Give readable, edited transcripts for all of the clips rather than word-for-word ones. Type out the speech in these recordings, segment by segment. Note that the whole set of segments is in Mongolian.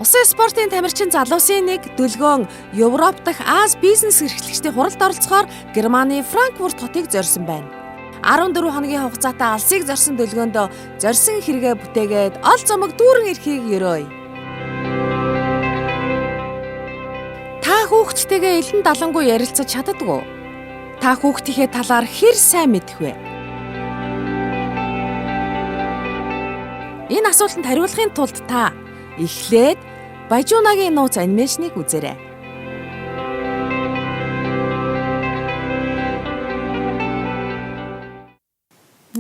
Усан спортын тамирчин залуусын нэг дүлгөөн Европ дахь Аз бизнес эрхлэгчдийн хуралд оролцохоор Германы Франкфурт хотыг зорьсон байна. 14 хоногийн хугацаатай алсыг зорьсон дүлгөөндөө зорьсон хэрэгээ бүтээгээд ол зомог дүүрэн ирэхийг ерөөе. Та хүүхдтэйгээ элен далангуй ярилцаж чаддаг уу? Та хүүхдийнхээ талаар хэр сайн мэдэх вэ? Энэ асуултанд хариулахын тулд та эхлээд Бажуунагийн нууц анимашныг үзээрэй.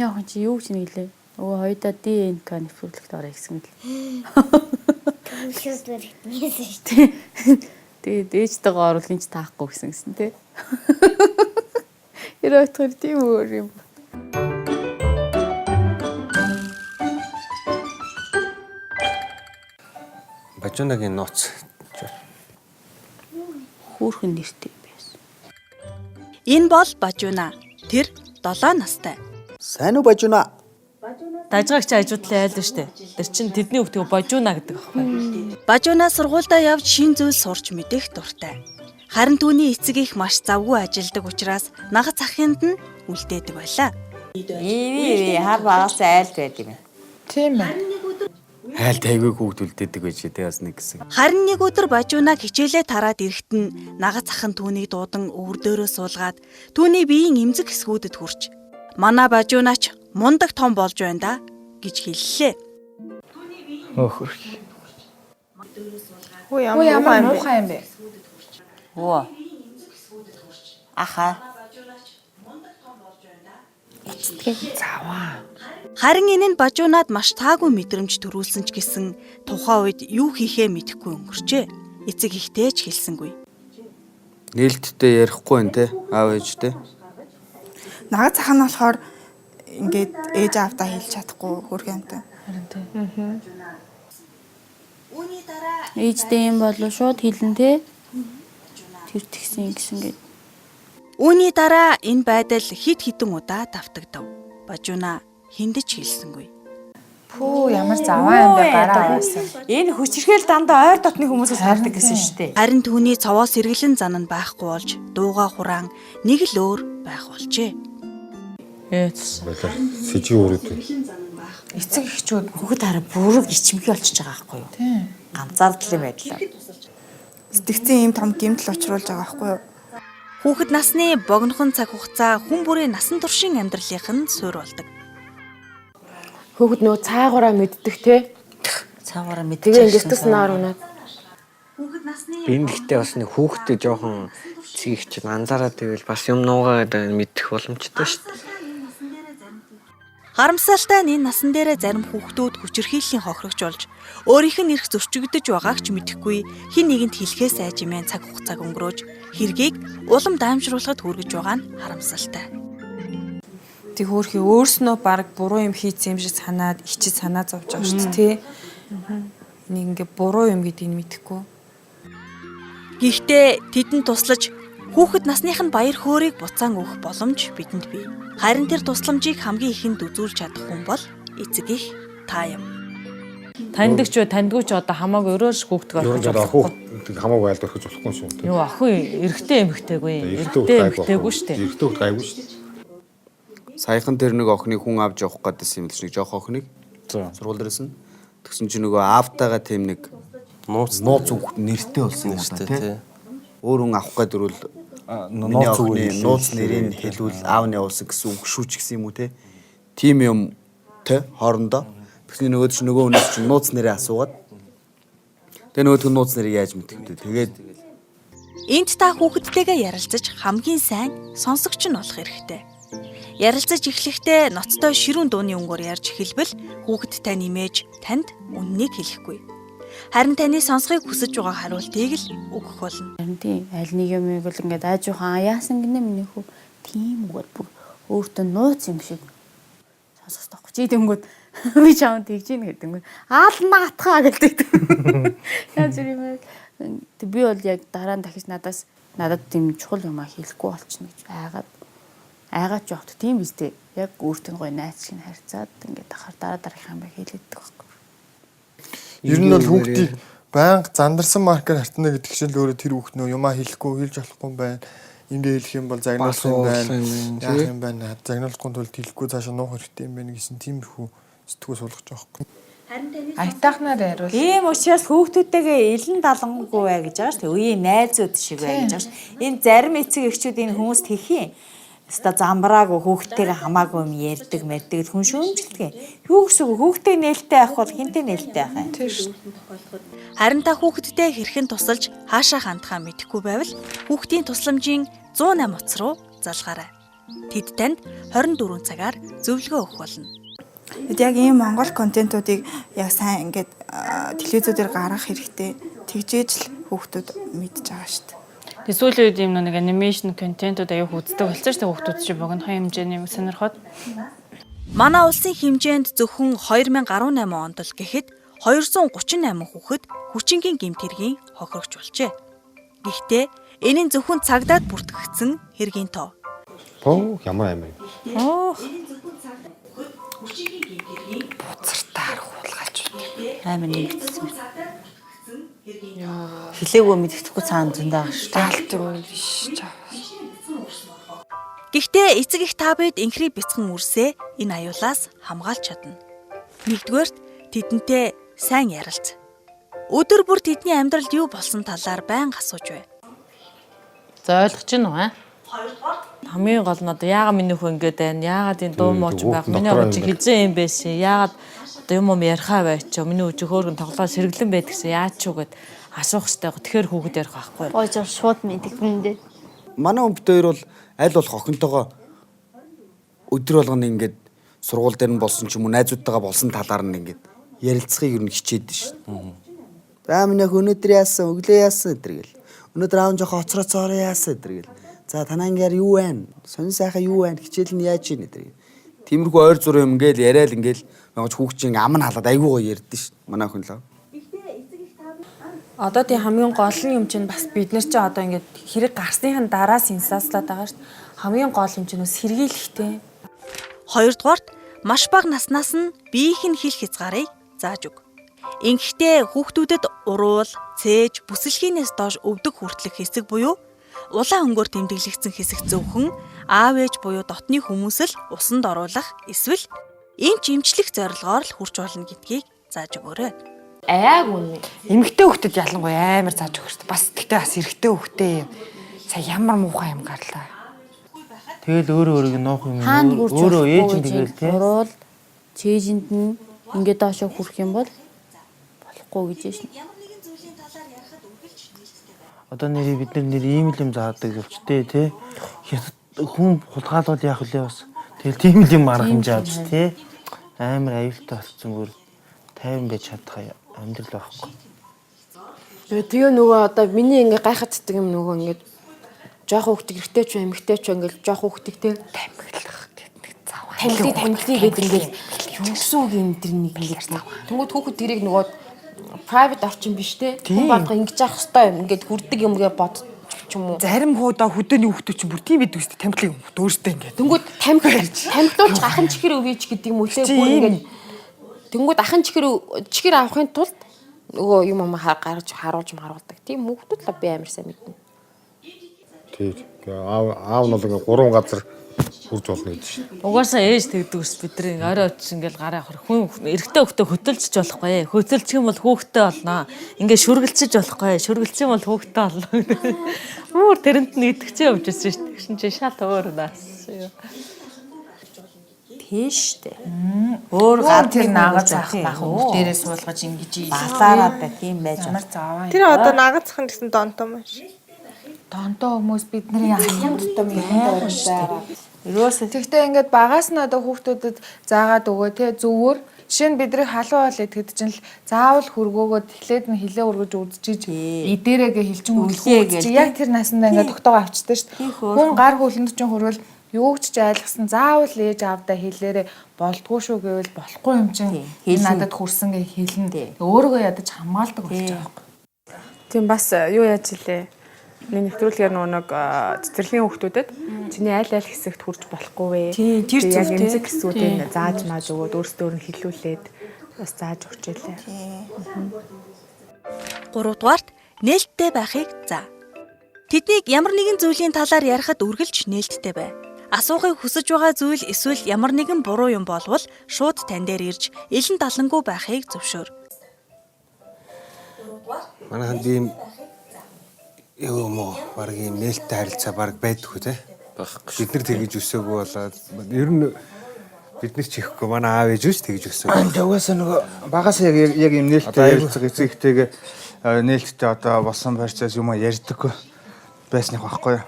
Яах чи юу гэж нэглээ? Өө хоёудаа ДНК нэвтрүүлэгт орё гэсэн л. Компьютер хийсэн шүү дээ. Тэгээд ээжтэйгээ оруулахын ч таахгүй гэсэн тий. Ярахтар тийм өөр юм. Бажуунагийн нууц Хөөрхөн нэртэй байсан. Энэ бол Бажууна. Тэр 7 настай. Сайн уу Бажууна? Дажгаагч ажуудлаа айлна штэ. Тэр чин тэдний хүүхдийг Бажууна гэдэг аахгүй. Бажууна сургуультай явж шин зүйл сурч мэдэх дуртай. Харин түүний эцэг их маш завгүй ажилдаг учраас нагц ахынд нь үлдээдэг байлаа. Хар багаас айлд байд юм. Тийм ээ. айлд айгүй хүүхд үлдээдэг байж тээ бас нэг хэсэг. Харин нэг өдөр Бажуунаг хичээлээ тараад ирэхэд нь нагц ахын түүнийг дуудан өвөрдөөрөө суулгаад түүний биеийн эмзэг хэсгүүдэд хүрч "Манай Бажуунаач мундаг том болж байна да" гэж хэллээ. Өөхөрх. Ямар муухай юм бэ? Оо. Аха. Харин энэ нь Бажуунаад маш таагүй мэдрэмж төрүүлсэн ч гэсэн тухайн үед юу хийхээ мэдэхгүй өнгөрчээ. Эцэг ихтэй ч хэлсэнгүй. Нээлттэй ярихгүй байна те аав ээжтэй. Нагц ах нь болохоор ингээд ээж аавдаа хэлж чадахгүй хөрхөнтэй. Харин тий. Ээжтэй юм болов шууд хэлэн тий. Тэр тэгсэн гэсэн гээд. Үүний дараа энэ байдал хит хитэн удаа давтагдав. Бажууна хиндэж хэлсэнгүй. Пүү ямар заваа юм бэ гараа аваасан. Энэ хүчирхийлэл дандаа ойр дотны хүмүүсээс хардаг гэсэн шүү дээ. Харин түүний цовоос сэргэлэн зан нь байхгүй болж дууга хураан нэг л өөр байх болжээ. Сэжиг өрөөд. Эцэг эхчүүд хүүхэд хараа бүрэг ичимхий болчихж байгаа байхгүй юу? Тийм. Ганцаардлын байдлаар. Сэтгцэн ийм том гэмтэл учруулж байгаа байхгүй юу? Хүүхэд насны богинохон цаг хугацаа хүн бүрийн насан туршийн амьдралынх нь суурь болдог. Хүүхэд нөө цаагаараа мэддэг те. Цаагаараа мэддэг. Тэгээ ингээд туснаар унаад. Би энэ гэхдээ бас нэг хүүхдээ жоохон цэгч анзаараад байвал бас юм нуугаад мэдэх боломжтой шүү дээ. Харамсалтай нь энэ насан дээрээ зарим хүүхдүүд хүчирхийллийн хохирогч болж өөрийнх нь эрх зөрчигдөж байгааг ч мэдэхгүй хин нэгэнд хэлхээс айжмэн цаг хугацааг өнгөрөөж хэргийг улам даамжруулахад хүргэж байгаа нь харамсалтай. Тэг хөөрхи өөрснөө баг буруу юм хийсэн юм шиг санаад ичиж санаа зовж байгаа шүү дээ тий. Нэг ингээ буруу юм гэдгийг мэдэхгүй. Гэхдээ тэдэнд туслаж хүүхэд насных нь баяр хөөргийг буцаан өгөх боломж бидэнд бий. Харин тэр тусламжийг хамгийн ихэнд үзүүлж чадах хүн бол эцэг их та юм. Таньдаг ч тандгүй ч одоо хамаагүй өрөөш хүүхдг орхиж болохгүй. Хамаагүй айлд орхиж болохгүй шүү. Юу ахгүй эрэгтэй эмэгтэйгүй. Эрэгтэй эмэгтэйгүй шүү дээ. Эрэгтэй хүүхд гайгүй шүү. Саяхан тэр нэг охиныг хүн авч явах гэдсэн юм л шиг жоох охиныг. Сургууль дээрээс нь. Тэгсэн чинь нөгөө аавтайгаа тийм нэг нууц хүүхд нэртэй болсон юм байна тий. Өөр хүн авах гэдэг дөрвөл нууц нэрийг хэлвэл аавны явуулсан гэсэн үг шүүч гэсэн юм уу те. Тим юм те хоорондоо. Тэгсэн нөгөө ч нөгөө хүнээс чинь нууц нэрээ асуугаад. Тэгээ нөгөө нууц нэрийг яаж мэдэх вэ? Тэгээд Энд та хүүхэдтэйгээ ярилцаж хамгийн сайн сонсогч нь болох хэрэгтэй. Ярилцаж эхлэхдээ ноцтой ширүүн дууны өнгөөр ярьж эхэлбэл хүүхэд тань нэмээж танд үннийг хэлэхгүй. Харин таны сонсхийг хүсэж байгаа хариултыг л өгөх болно. Харин тийм аль нэг юм бол ингээд аажуухан яасан гинэ миний хүү тийм үгээр бүр өөртөө нууц юм шиг сонсох тахгүй. Чи тэнгүүд би чамд тэгж ийн гэдэг. Аална атхаа гэдэг. Яа зүр юм бэ? Би бол яг дараа нь дахиж надад тийм чухал юм а хэлэхгүй болчихно гэж айгаад жоохт тийм биз дээ. Яг өөртөө гоё найз шиг харьцаад ингээд дахаар дараа дараах юм ба хэлээдэг байхгүй. Ер нь бол хүүхдийг Баян зандарсан маркер хартна гэдэг чинь л өөрөө тэр хүүхд нөө юмаа хэлэхгүй хэлж болохгүй юм байна. Ингээ хэлэх юм бол загнуулах юм байна. Яах юм байна. Загнуулахгүй тул хэлэхгүй цаашаа нуух хэрэгтэй юм байна гэсэн тиймэрхүү сэтгүүл суулгаж байгаа байхгүй. Айтаахнаар яриул. Ийм учраас хүүхдүүдтэйгээ илэн даланггүй бай гэж байгаа шүү дээ. Үеийн найзууд шиг бай гэж байгаа шүү. Энэ зарим эцэг эхчүүд энэ хүмүүст хийх юм. Өста замбраагүй хүүхдтэйгээ хамаагүй юм ярьдаг мэрдэг хүн шүүмжилдэг. Юу гэсэн үг хүүхдтэй нээлттэй авах бол хинтээ нээлттэй авах юм. Тийм шүү. Харин та хүүхэдтэй хэрхэн тусалж хаашаа хандхаа мэдэхгүй байвал хүүхдийн тусламжийн 108 утас руу залгаарай. Тэд танд 24 цагаар зөвлөгөө өгөх болно. Бид яг ийм монгол контентуудыг яг сайн ингээд телевизүүдээр гаргах хэрэгтэй. Тэгжээж л хүүхдүүд мэдж байгаа шүү дээ. Тэгээ сүүлийн үед юм нэг анимашн контентууд аяг үздэг болсон шүү дээ хүүхдүүд чинь богино хэмжээний сонирхоод. Манай улсын хэмжээнд зөвхөн 2018 онд л гэхэд 238 хүүхэд хүчингийн гэмт хэргийн хохирогч болжээ. Гэхдээ энэ нь зөвхөн цагдаад бүртгэгдсэн хэргийн тоо. Оо ямар аймаг. Буцартаар хуулгаач үү. Амар нэгдсэн. Хилээгөө мэддэхгүй цаана зөндөө шталт биш. Гэхдээ эцэг их та бид инхри бяцхан үрсээ энэ аюулаас хамгаалж чадна. Нэгдүгээрт тэдэнтэй сайн ярилц. Өдөр бүр тэдний амьдралд юу болсон талаар байнга асууж бай. За ойлгож байна уу? Хамгийн гол нь одоо яагаад миний хөө ингэж байна? Яагаад энэ дуу мууч байх? Миний хөө хизээ юм байсан. Яагаад одоо юм ярихаа байч. Миний үжиг хөөргөн тоглоо сэргэлэн байдаг гэсэн яаж ч үгээд асуух хэрэгтэй. Тэгэхээр хүүхэд ярих байхгүй. Гойж шууд мэдгэнтэй. Манай өмд хоёр бол аль болох охинтойгоо өдөр болгоно ингээд сургууль дээр нь болсон ч юм уу найзуудтайгаа болсон талаар нь ингээд ярилцахыг юу н хичээдэж шин. Минийх өнөөдөр яасан, өглөө яасан гэдэг гэл. Өнөөдөр аав жоохон хоцрооцоор яасан гэдэг гэл. За танангаар юу байна? Сонин сайхан юу байна? Хичээл нь яаж ийн гэдэг. Тиймэрхүү ойр зур юм ингээл яриад ингээл магаж хүүхчин ам нь халаад айгүй гоё ярьдэн шин. Манай охин л. Одоо тийм хамгийн гол нь юм чинь бас бид нар чи одоо ингээд хэрэг гарсныхын дараа сенсацлаад байгаа шүү дээ. Хамгийн гол юм чинь бас сэргийлэхтэй. Хоёрдугаарт маш бага наснаас нь биеийн хил хязгаарыг зааж өг. Ингэхдээ хүүхдүүдэд уруул, цээж, бүсэлхийнээс доош өвдөх хүртэлх хэсэг буюу улаан өнгөөр тэмдэглэгдсэн хэсэг зөвхөн аав ээж буюу дотны хүмүүс л усанд оруулах эсвэл эмч эмчлэх зорилгоор л хүрч болно гэдгийг зааж өгөөрэй. Аяг үнэ. Эмэгтэй хүүхдэд ялангуяа амар зааж өгөх хэрэгтэй. Бас тэгтээ бас эрэгтэй хүүхдээ сая ямар муухай юм гарлаа. Тэгэл өөрөө нуух юм өөрөө ээж юм тэгэл тий. Уруул чэйжинд нь ингээд доошо хүрэх юм бол болохгүй гэж шин. Одоо нэр бид нар ийм л юм заадаг явчтэй тий. Хүн хулгаалвал яах вэ бас. Тэгэл тийм л юм арга хэмжээ авч тий. Амар аюултай болсон бүр 50 байж чадах амьдрал байхгүй. Тэгээ нөгөө одоо миний ингээ гайхацдаг юм нөгөө ингээ жоох хүүхдийг эргэтэй ч эмэгтэй ч ингээ жоох хүүхдийг те тамхилах гэдэг заваа. Тамхилыг гэдэг ингээ юу гэсэн үг юм тэр нэг ингээ. Тэнгүүд хүүхэд тэрийг нөгөө private орчин биш те. Хүн бадга ингэж явах хэвээр юм ингээд хүрдэг юмгээ бод ч юм уу. Зарим хуудаа хөдөөний хүүхдүүд чинь бүр тийм бид үстэй тамхилыг дөөрстэй ингээ. Тэнгүүд тамхилуулж ахын чихэр өвийч гэдэг юм үү те. Бүр ингээ тэнгүүд ахын чихэр авахын тулд нөгөө юм гаргаж харуулж маруулдаг. Тийм хүүхдүүд л би амар сайн мэднэ. Тийм. Аав нь бол ингээ 3 газар хурж болно гэдэг шин. Угаасаа ээж тэгдэг ус бид нар ингээ орой очиж ингээл гараа авах хүн эрэгтэй хүүхдээ хөдөлчих болохгүй. Хөдөлчих юм бол хүүхдээ олноо. Ингээ шүргэлцэж болохгүй. Шүргэлцэх юм бол хүүхдээ олноо. Мөр тэрэнд нь идэвчээ явж ирсэн шүү дээ. Тэгшин чи шал өөр нас. Тийш дээ. Өөр гар тэр наагаж авах байх уу? Дээрээ суулгаж ингэж балаараад бай тийм байж байна. Тэр одоо наагацхан гэсэн донтоо маш. Донтоо хүмүүс бидний алхам тутам юм байна. Ерөөсөө тэгтээ ингээд багаас нь одоо хүүхдүүдэд заагаад өгөө те зөвөр жишээ нь бидний халуун бол итгэд чинь л заавал хөргөөгөө тэгэхээр нь хилээ ургаж үдчихэж идэрээгээ хилчин үлгээ яг тэр насандаа ингээд тогтоогоо авчдаг шүү дээ. Хүн гар хөлөнд чинь хөрвөл юу ч айлгсан заавал ээж аавдаа хэлээрээ болдгоо шүү гэвэл болохгүй юм чинь энэ надад хүрсэн гэ хэлнэ. Өөрийгөө ядаж хамгаалдаг болж байгаа юм. Тийм бас юу яаж илээ. Миний нэвтрүүлгээр нэг цэцэрлэгийн хүүхдүүдэд чиний аль хэсэгт хүрч болохгүй вэ? Тийм тэр яг эмзэг хэсгүүдийг зааж мааж өгөөд өөрсдөө нь хилүүлээд бас зааж өгч илээ. 3-дугаарт нээлттэй байхыг заа. Тэднийг ямар нэгэн зүйлийн талаар ярихад үргэлж нээлттэй бай. Асуухыг хүсэж байгаа зүйл эсвэл ямар нэгэн буруу юм болвол шууд тань дээр ирж элен далангүй байхыг зөвшөөр. Манайхан ийм юм уу баг ийм нээлттэй харилцаа баг байдгүй те. Бид нар тэгэж өсөөгүй болоод ер нь бид нар ч ихгүй манай аав ээж үс тэгэж өсөөгүй. Угаасаа нөгөө багаас яг ийм нээлттэй харилцаа эцэгтэйгээ нээлттэй одоо болсон барьцаас юм ярьдаг байсных байхгүй юу?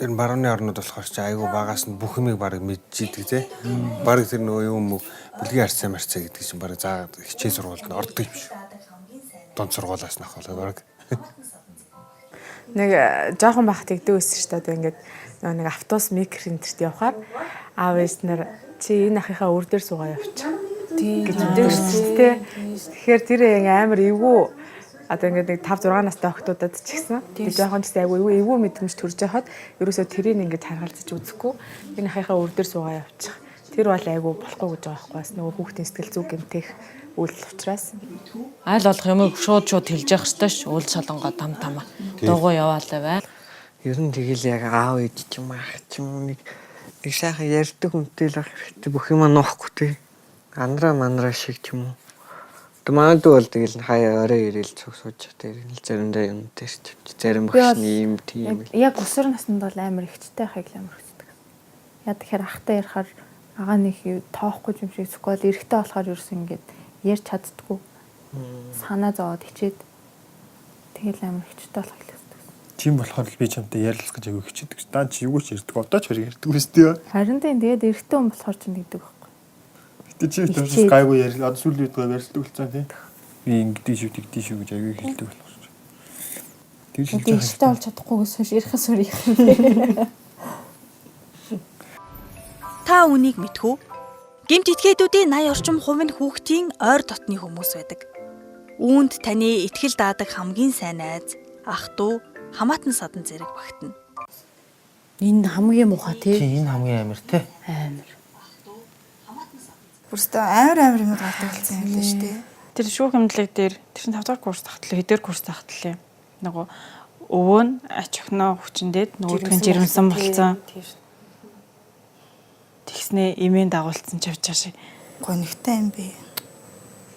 Тэр барууны орнууд болохоор ч айгүй багаас нь бүх юмыг баг мэдчихийдэг те. Баг тэр нөгөө юм бэлгийн харьцаа марцаа гэдэг чинь баг заа хичээл сургуульд нь ордог юм шиг. Дунд сургуулаас нах болоо баг. Нэг жоохон бахад тэгдэг байсан шүү дээ. Ингээд нэг автобус микро энтерт явхаар аав ээж нар чи энэ ахыхаа өөр дээр суугаа явчих. Гэж үдэг шүү дээ. Тэгэхээр тэр амар эвгүй одоо ингээд нэг 5 6 настай охтуудад ч гэсэн тэр жоохон ч айгүй эвгүй мэдрэмж төрж байхад ерөөсөө тэрийг ингээд харгалзаж үзэхгүй энэ ахыхаа өөр дээр суугаа явчих. Тэр бол айгүй болохгүй гэж байгаа байхгүй бас нөгөө хүүхдийн сэтгэл зүй гэмтэх үйлдэл учраас аль болох юм шууд хэлж явах ёстой ш. Үл солонгоо там дуугаа яваалаа бай. Ер нь тэгэл яг аав ээж ч юм ах ч юм нэг сайхан ярьдаг хүнтэй л ах хэрэгтэй бүх юм нуухгүй те. Мандраа шиг ч юм уу. Тэмээд бол тэгэл хаяа орой ирээл сууж байгаа тэр заримдаа юм дээр ч зарим багш ийм тийм. Яг өсвөр наснд бол амар ихтэй хайг амар хэвчдэг. Яг тэгэхээр ахтай ярихаар агаа нэг тоохгүй юм шиг эсвэл эрэхтэй болохоор ерөөс ингээд ярьж чаддггүй. Санаа зовоод хичээд тэгэл амар хичтэй болох хэлсэн. Тийм болохоор л би чамтай ярилцах гэж аягүй хичээдэг. Даа чи юу ч ярьдаг. Одоо ч ярьдаг үстэй. Харин тэгээд эрэхтэй хүн болохоор ч нэгдэг байхгүй. Гэтэ чи төрөөс гайгүй ярил. Одоо сүүлийн үед ярьдаг болсон тийм. Би ингэдэж шүү тэгдэж шүү гэж аягүй хэлдэг болохоор. Тэр шиг эрэхтэй болж чадахгүйгээс хойш ярихаас өөр юм. Та үнийг мэдхүү? Гэмт этгээдүүдийн 80 орчим хувь нь хүүхдийн ойр дотны хүмүүс байдаг. Үүнд таны итгэл даадаг хамгийн сайн найз, ах トゥ, хамаатан садан зэрэг багтана. Энэ хамгийн муухай тий. Энэ хамгийн амар тий. Амар. Бүрстэ амар юм гардаг болсон юм л шүү дээ. Тэр шүүх хэмнэлэг дээр тэр 5 дахь курс тахтлаа, хэдээр курс тахтлаа. Нөгөө өвөө нь ач охиноо хүчнээд нөгөөдгөө жирэмсэн болсон. Тэгснээ имэн дагуулсан ч явж байгаа шиг. Гонигтай юм бэ.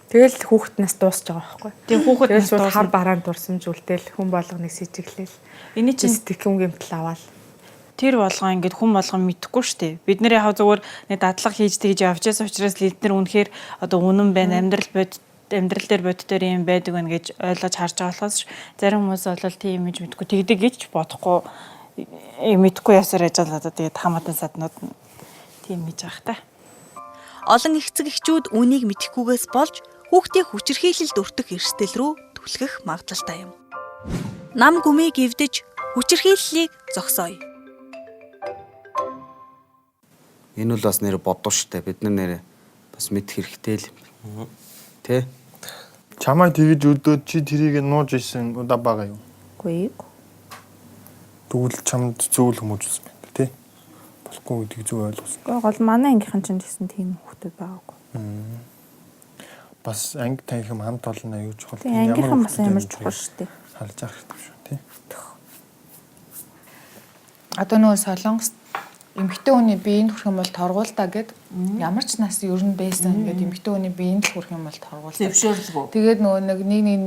Тэгэл хүүхэд нас дуусч байгаа байхгүй. Тэгээ хүүхэд нас дуусна хар бараанд дурсамжүүлтэл хүн болгоныг сэжиглээл. Эний чинь сэтгэн гэмтэл аваад. Тэр болгоо ингээд хүн болгон мэдэхгүй штэ. Бид нэр яг зүгээр нэг дадлаг хийж тэгж явчихсан учраас л эдгээр үнэхээр одоо үнэн байна амьдрал дээр боддоор юм байдаг байна гэж ойлгож харж байгаа болохоос зарим хүмүүс бол тийм имиж мэдгүй тэгдэг гэж бодохгүй мэдгүй ясаар яжаалаа тэгээд хамаатан саднууд тийм гэж байгаа та. Олон эцэг эхчүүд үнийг мэдэхгүйгээс болж хүүхдийн хүчирхийлэлд өртөх эрсдэл рүү түлхэх магадлалтай юм. Нам гүмийг эвдэж хүчирхийллийг зогсооё. Энэ бол бас нэр бодоо штэ бид нар нэр бас мэд хэрэгтэй л юм. Тэ? Чамайг тэгэж өдөөд чи тэрийг нууж исэн удаа байгаа юу? Үгүй. Тэгвэл чамд зөвл хүмүүжсэн байна тий. Болохгүй гэдгийг зөв ойлгосон. Гол манай ангийнхан ч гэсэн тийм хүүхдүүд байгаагүй. Бас анги танхим хамт олно аюул чухал. Ангийнхан бас ямар чухал шүү дээ. Харж авах хэрэгтэй шүү тий. Одоо нөгөө солонгос эмэгтэй хүний биеинд хүрэх юм бол торгуултаа гэд ямар ч нас ер нь байсан ингээд эмэгтэй хүний биеинд хүрэх юм бол торгуултаа. Зөвшөөрлөгөө. Тэгээд нөгөө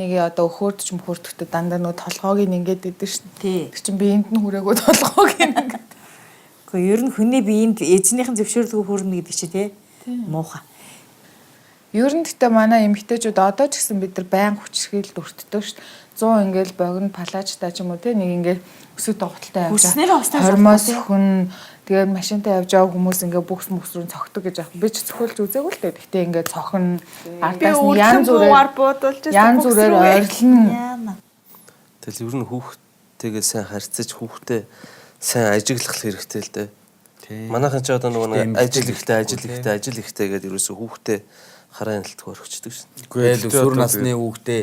нэг одоо өхөөрд ч мөхөрдөхтэй дандаа нөгөө толгоог ингээд идэв шүү дээ. Тэр чинь биеинд нь хүрээгөө толгоог ингээд. Гэхдээ ер нь хүний биеинд эзнийхэн зөвшөөрлөгөө хүрнэ гэдэг чи тий. Муухай. Ер нь гэхдээ манай эмэгтэйчүүд одоо ч гэсэн бид нар байн хүчирхийлэлд өртдөг шүү дээ. 100 ингээл богино палажтай ч юм уу тий нэг ингээд өсөд тогтолтой явж байгаа. Хормоос хүн тэгээд машинтай явж байгаа хүмүүс ингээ бүхс рүү цогтөг гэж аах. Би ч цохиулж үзээгүй л дээ. Гэхдээ ингээ цохно ардаас нь янз бүрээр ойрлно. Тэгэл ер нь хүүхдтэйгээ сайн харьцаж хүүхдээ сайн ажиглах хэрэгтэй л дээ. Манайхан ч одоо нөгөө ажил ихтэй гэдэг ерөөсөө хүүхдээ хараа хяналтгүй орхичдөг шин. Гээл өсвөр насны хүүхдээ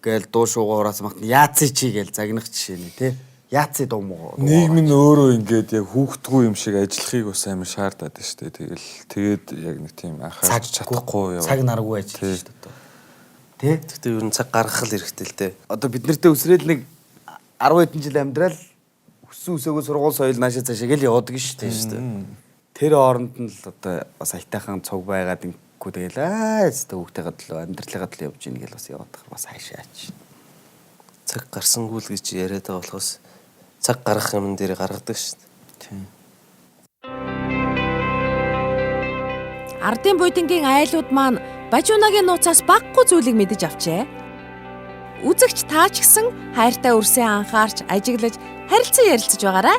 гээл дуу шуугаа ураас магт яацээ чи гээл загнах жишээ нэ тий. Яацээ дуу муу. Нийгэм нь өөрөө ингээд яг хүүхдгүй юм шиг ажиллахыг бас амар шаардаад байна шүү дээ. Тэгээд яг нэг тийм анхаарч чадахгүй яа. Цаг наргүй ажиллаж шүү дээ. Тэ? Тэгтээ ер нь цаг гаргах л хэрэгтэй л дээ. Одоо бид нартэй үсрээл нэг 10 хэдэн жил амьдрал өссөн үсээгөө сургууль соёл наашаа цаашаа гэл явуудаг шүү дээ. Тэр хооронд нь л одоо бас аятайхан цуг байгаад ингэхгүй тэгэл хүүхдтэйгээ төлөө амьдралыгаа төлөө явж ийн гэл бас яваад бас хайшаач. Цаг гарсангүй л гэж яриад байгаа болохоос цаг гаргах юм дээр гаргадаг шүү дээ. Тийм. Ардын буйдангийн айлууд маань Бажуунагийн нууцаас баггүй зүйлийг мэдэж авчээ. Үзэгч таа ч гэсэн хайртай өрсөө анхаарч ажиглаж харилцан ярилцаж байгаарай.